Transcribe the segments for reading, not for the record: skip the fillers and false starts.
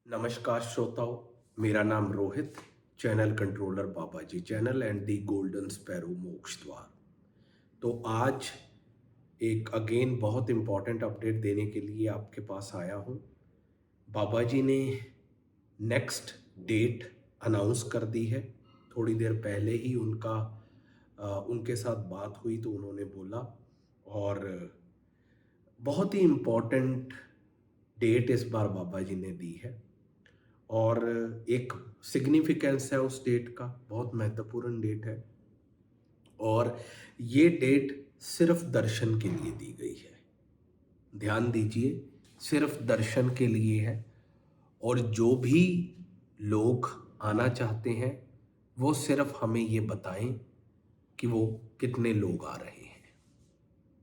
नमस्कार श्रोताओं, मेरा नाम Rohit, channel controller Baba ji channel and the golden sparrow मोक्ष द्वार। तो आज एक अगेन बहुत इम्पॉर्टेंट अपडेट देने के लिए आपके पास आया हूँ। बाबा जी ने नेक्स्ट डेट अनाउंस कर दी है। थोड़ी देर पहले ही उनके साथ बात हुई तो उन्होंने बोला, और बहुत ही इम्पॉर्टेंट डेट इस बार बाबा जी ने दी है और एक सिग्निफिकेंस है उस डेट का, बहुत महत्वपूर्ण डेट है। और ये डेट सिर्फ दर्शन के लिए दी गई है। ध्यान दीजिए, सिर्फ दर्शन के लिए है। और जो भी लोग आना चाहते हैं वो सिर्फ हमें ये बताएं कि वो कितने लोग आ रहे हैं।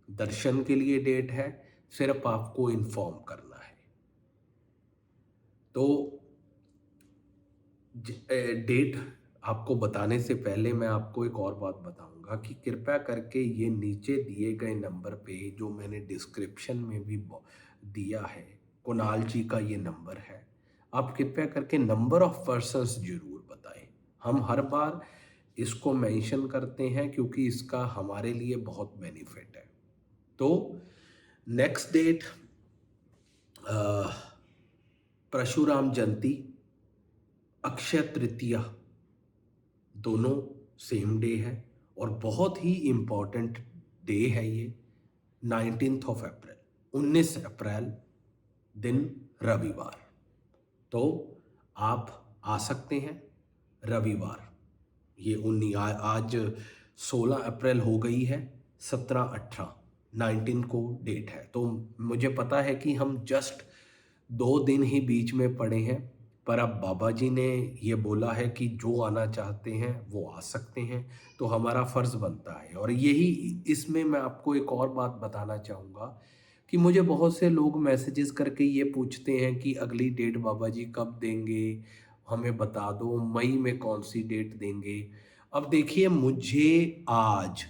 दर्शन के लिए डेट है, सिर्फ आपको इन्फॉर्म करना है। तो डेट आपको बताने से पहले मैं आपको एक और बात बताऊंगा कि कृपया करके ये नीचे दिए गए नंबर पे, जो मैंने डिस्क्रिप्शन में भी दिया है, कुणाल जी का ये नंबर है। आप कृपया करके नंबर ऑफ पर्सन्स जरूर बताएं। हम हर बार इसको मेंशन करते हैं क्योंकि इसका हमारे लिए बहुत बेनिफिट है। तो नेक्स्ट डेट परशुराम जयंती, अक्षय तृतीया, दोनों सेम डे है और बहुत ही इम्पॉर्टेंट डे है ये। 19th ऑफ अप्रैल, 19 अप्रैल, दिन रविवार। तो आप आ सकते हैं रविवार। ये आज 16 अप्रैल हो गई है, 17, 18, 19 को डेट है। तो मुझे पता है कि हम जस्ट 2 दिन ही बीच में पड़े हैं, पर अब बाबा जी ने ये बोला है कि जो आना चाहते हैं वो आ सकते हैं, तो हमारा फ़र्ज़ बनता है। और यही इसमें मैं आपको एक और बात बताना चाहूँगा कि मुझे बहुत से लोग मैसेजेस करके ये पूछते हैं कि अगली डेट बाबा जी कब देंगे, हमें बता दो, मई में कौन सी डेट देंगे। अब देखिए, मुझे आज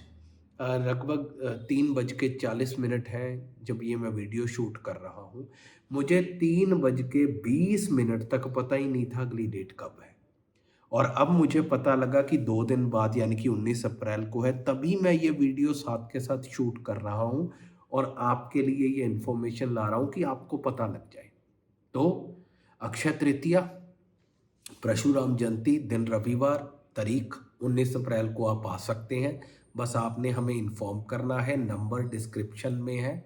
लगभग 3:40 है जब ये मैं वीडियो शूट कर रहा हूँ। मुझे 3:20 तक पता ही नहीं था अगली डेट कब है। और अब मुझे पता लगा कि 2 दिन बाद यानी कि 19 अप्रैल को है, तभी मैं ये वीडियो साथ के साथ शूट कर रहा हूँ और आपके लिए ये इन्फॉर्मेशन ला रहा हूँ कि आपको पता लग जाए। तो अक्षय तृतीया, परशुराम जयंती, दिन रविवार, तारीख 19 अप्रैल को आप आ सकते हैं। बस आपने हमें इन्फॉर्म करना है, नंबर डिस्क्रिप्शन में है,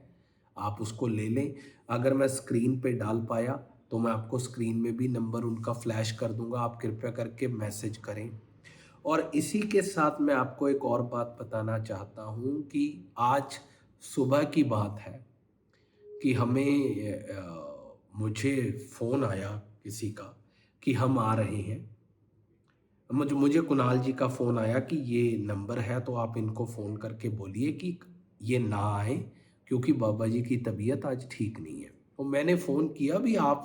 आप उसको ले लें। अगर मैं स्क्रीन पे डाल पाया तो मैं आपको स्क्रीन में भी नंबर उनका फ्लैश कर दूंगा, आप कृपया करके मैसेज करें। और इसी के साथ मैं आपको एक और बात बताना चाहता हूँ कि आज सुबह की बात है कि मुझे फ़ोन आया किसी का कि हम आ रहे हैं। मुझे कुणाल जी का फ़ोन आया कि ये नंबर है तो आप इनको फ़ोन करके बोलिए कि ये ना आए क्योंकि बाबा जी की तबीयत आज ठीक नहीं है। तो मैंने फ़ोन किया भी, आप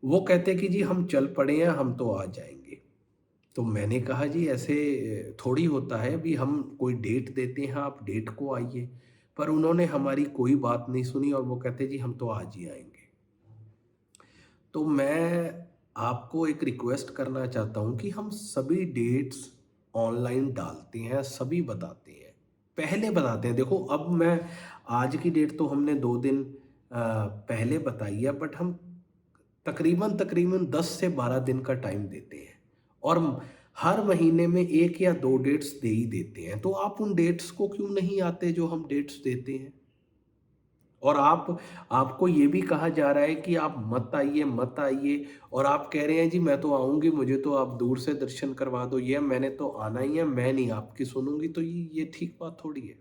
वो कहते कि जी हम चल पड़े हैं, हम तो आ जाएंगे। तो मैंने कहा जी ऐसे थोड़ी होता है, अभी हम कोई डेट देते हैं, आप डेट को आइए। पर उन्होंने हमारी कोई बात नहीं सुनी और वो कहते जी हम तो आज ही आएंगे। तो मैं आपको एक रिक्वेस्ट करना चाहता हूँ कि हम सभी डेट्स ऑनलाइन डालते हैं, सभी बताते हैं, पहले बताते हैं। देखो, अब मैं आज की डेट तो हमने 2 दिन पहले बताई है, बट हम तकरीबन तकरीबन 10 से 12 दिन का टाइम देते हैं और हर महीने में 1 या 2 डेट्स दे ही देते हैं। तो आप उन डेट्स को क्यों नहीं आते जो हम डेट्स देते हैं? और आपको ये भी कहा जा रहा है कि आप मत आइए, मत आइए, और आप कह रहे हैं जी मैं तो आऊँगी, मुझे तो आप दूर से दर्शन करवा दो, ये मैंने तो आना ही है, मैं नहीं आपकी सुनूँगी। तो ये ठीक बात थोड़ी है।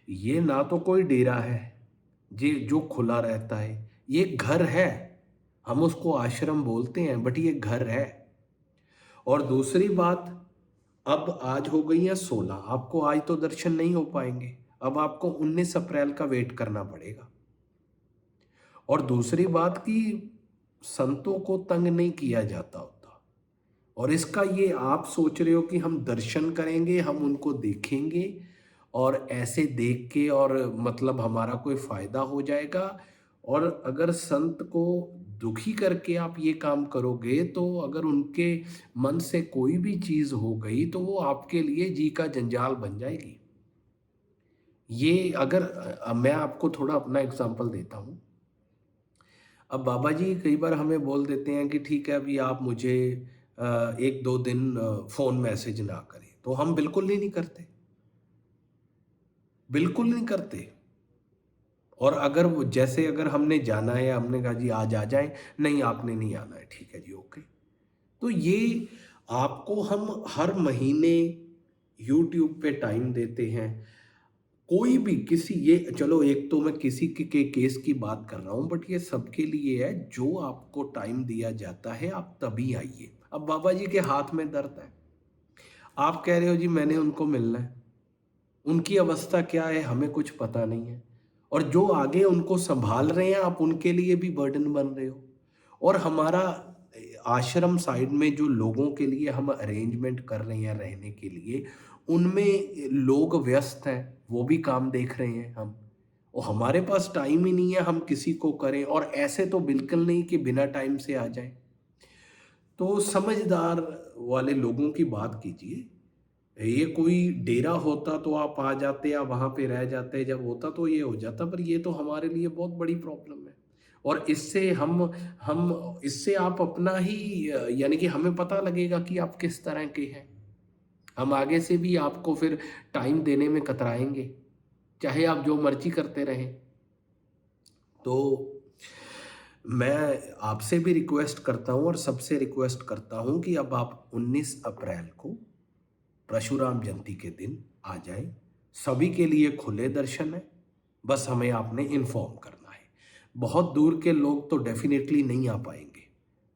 ये ना तो कोई डेरा है ये जो खुला रहता है, ये घर है। हम उसको आश्रम बोलते हैं बट ये घर है। और दूसरी बात, अब आज हो गई है 16, आपको आज तो दर्शन नहीं हो पाएंगे, अब आपको 19 अप्रैल का वेट करना पड़ेगा। और दूसरी बात कि संतों को तंग नहीं किया जाता होता, और इसका ये आप सोच रहे हो कि हम दर्शन करेंगे, हम उनको देखेंगे और ऐसे देख के और मतलब हमारा कोई फायदा हो जाएगा। और अगर संत को दुखी करके आप ये काम करोगे तो अगर उनके मन से कोई भी चीज़ हो गई तो वो आपके लिए जी का जंजाल बन जाएगी। ये अगर मैं आपको थोड़ा अपना एग्ज़ाम्पल देता हूँ। अब बाबा जी कई बार हमें बोल देते हैं कि ठीक है अभी आप मुझे 1-2 दिन फ़ोन मैसेज ना करें, तो हम बिल्कुल ही नहीं करते, बिल्कुल नहीं करते। और अगर वो जैसे अगर हमने जाना है, हमने कहा जी आज आ जाएँ, नहीं आपने नहीं आना है, ठीक है जी ओके। तो ये आपको हम हर महीने यूट्यूब पे टाइम देते हैं। कोई भी किसी ये चलो एक तो मैं किसी के केस की बात कर रहा हूँ बट ये सबके लिए है, जो आपको टाइम दिया जाता है आप तभी आइए। अब बाबा जी के हाथ में दर्द है, आप कह रहे हो जी मैंने उनको मिलना है, उनकी अवस्था क्या है हमें कुछ पता नहीं है, और जो आगे उनको संभाल रहे हैं आप उनके लिए भी बर्डन बन रहे हो। और हमारा आश्रम साइड में जो लोगों के लिए हम अरेंजमेंट कर रहे हैं रहने के लिए, उनमें लोग व्यस्त हैं, वो भी काम देख रहे हैं हम, और हमारे पास टाइम ही नहीं है हम किसी को करें, और ऐसे तो बिल्कुल नहीं कि बिना टाइम से आ जाएं। तो समझदार वाले लोगों की बात कीजिए। ये कोई डेरा होता तो आप आ जाते या वहाँ पे रह जाते, जब होता तो ये हो जाता, पर ये तो हमारे लिए बहुत बड़ी प्रॉब्लम है। और इससे हम इससे आप अपना ही यानी कि हमें पता लगेगा कि आप किस तरह के हैं। हम आगे से भी आपको फिर टाइम देने में कतराएँगे, चाहे आप जो मर्ज़ी करते रहें। तो मैं आपसे भी रिक्वेस्ट करता हूँ और सबसे रिक्वेस्ट करता हूँ कि अब आप 19 अप्रैल को परशुराम जयंती के दिन आ जाएँ। सभी के लिए खुले दर्शन हैं, बस हमें आपने इन्फॉर्म करना है। बहुत दूर के लोग तो डेफ़िनेटली नहीं आ पाएँगे,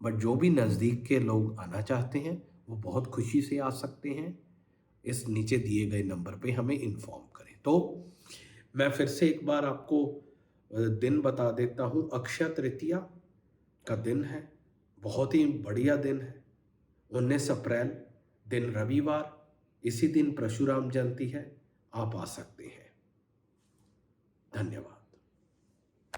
बट जो भी नज़दीक के लोग आना चाहते हैं, वो बहुत खुशी से आ सकते हैं। इस नीचे दिए गए नंबर पे हमें इन्फॉर्म करें। तो मैं फिर से एक बार आपको दिन बता देता हूँ, अक्षय तृतीया का दिन है, बहुत ही बढ़िया दिन है। 19 अप्रैल दिन रविवार, इसी दिन परशुराम जयंती है, आप आ सकते हैं। धन्यवाद।